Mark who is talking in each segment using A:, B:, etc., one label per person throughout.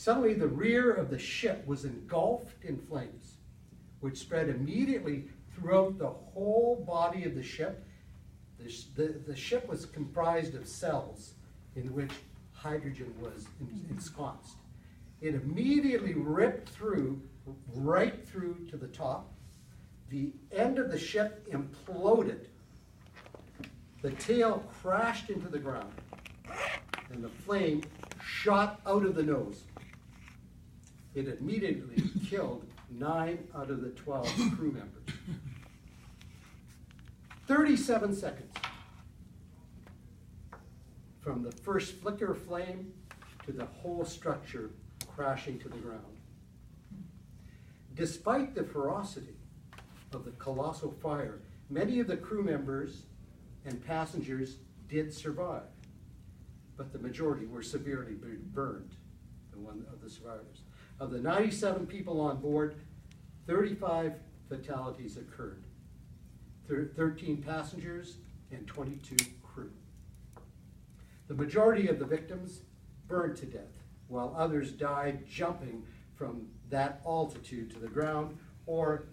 A: Suddenly the rear of the ship was engulfed in flames, which spread immediately throughout the whole body of the ship. The ship was comprised of cells in which hydrogen was ensconced. It immediately ripped through, right through to the top. The end of the ship imploded. The tail crashed into the ground, and the flame shot out of the nose. It immediately killed 9 out of the 12 crew members. 37 seconds from the first flicker of flame to the whole structure crashing to the ground. Despite the ferocity of the colossal fire, many of the crew members and passengers did survive, but the majority were severely burned, one of the survivors. Of the 97 people on board, 35 fatalities occurred. 13 passengers and 22 crew. The majority of the victims burned to death, while others died jumping from that altitude to the ground or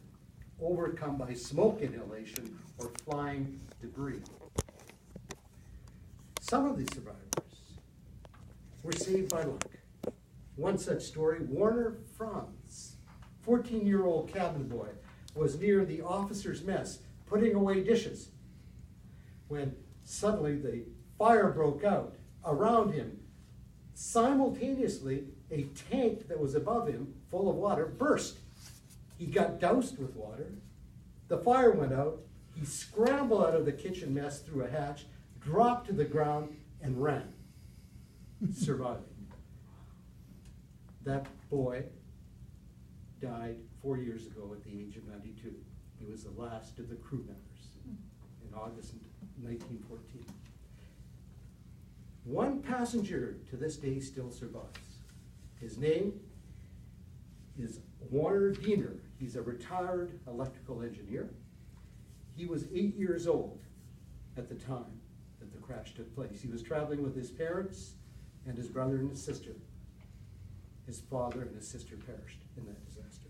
A: overcome by smoke inhalation or flying debris. Some of the survivors were saved by luck. One such story, Warner Franz, 14-year-old cabin boy, was near the officers' mess putting away dishes when suddenly the fire broke out around him. Simultaneously, a tank that was above him, full of water, burst. He got doused with water. The fire went out. He scrambled out of the kitchen mess through a hatch, dropped to the ground, and ran, surviving. That boy died 4 years ago at the age of 92. He was the last of the crew members in August 1914. One passenger to this day still survives. His name is Warner Diener. He's a retired electrical engineer. He was 8 years old at the time that the crash took place. He was traveling with his parents and his brother and his sister. His father and his sister perished in that disaster.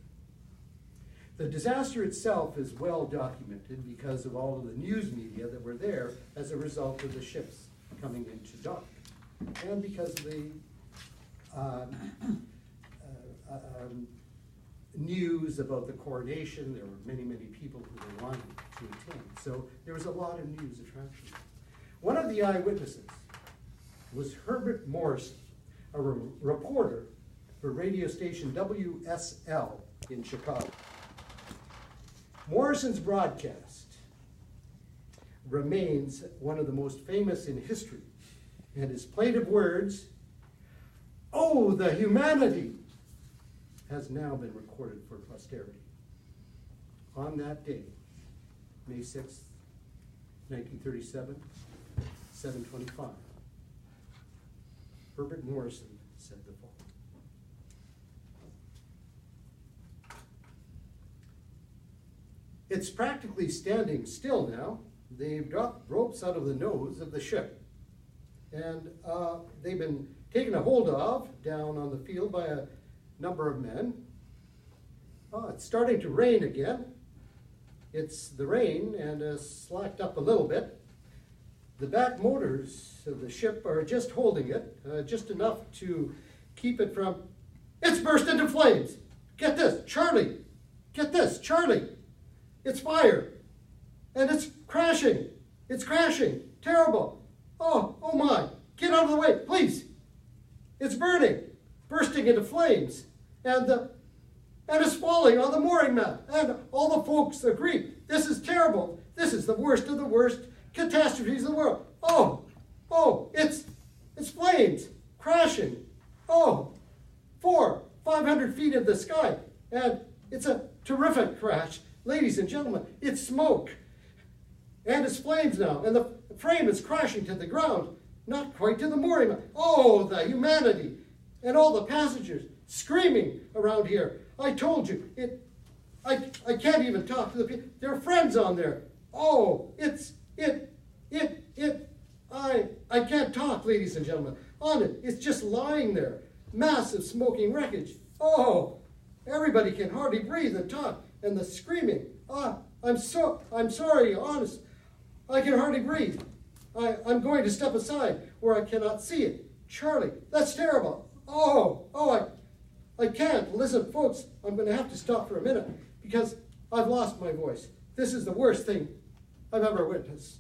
A: The disaster itself is well documented because of all of the news media that were there as a result of the ships coming into dock, and because of the news about the coronation. There were many, many people who were wanting to attend. So there was a lot of news attraction. One of the eyewitnesses was Herbert Morris, a reporter for radio station WSL in Chicago. Morrison's broadcast remains one of the most famous in history, and his plaintive words, "Oh, the humanity," has now been recorded for posterity. On that day, May 6th, 1937, 7:25, Herbert Morrison said the following. It's practically standing still now. They've dropped ropes out of the nose of the ship, and they've been taken a hold of down on the field by a number of men. It's starting to rain again. It's the rain and slacked up a little bit. The back motors of the ship are just holding it, just enough to keep it from... It's burst into flames! Get this, Charlie! Get this, Charlie! It's fire! And it's crashing! It's crashing! Terrible! Oh my! Get out of the way, please! It's burning! Bursting into flames! And it's falling on the mooring mat! And all the folks agree, this is terrible! This is the worst of the worst catastrophes in the world! It's flames! Crashing! 500 feet in the sky! And it's a terrific crash! Ladies and gentlemen, it's smoke! And it's flames now, and the frame is crashing to the ground, not quite to the mooring mat. Oh, the humanity! And all the passengers screaming around here. I told you, I can't even talk to the people. There are friends on there. I can't talk, ladies and gentlemen. On it, it's just lying there. massive smoking wreckage. Oh, everybody can hardly breathe and talk, and the screaming. I'm sorry, honest. I can hardly breathe. I'm going to step aside where I cannot see it. Charlie, that's terrible. I can't. Listen, folks, I'm going to have to stop for a minute because I've lost my voice. This is the worst thing I've ever witnessed.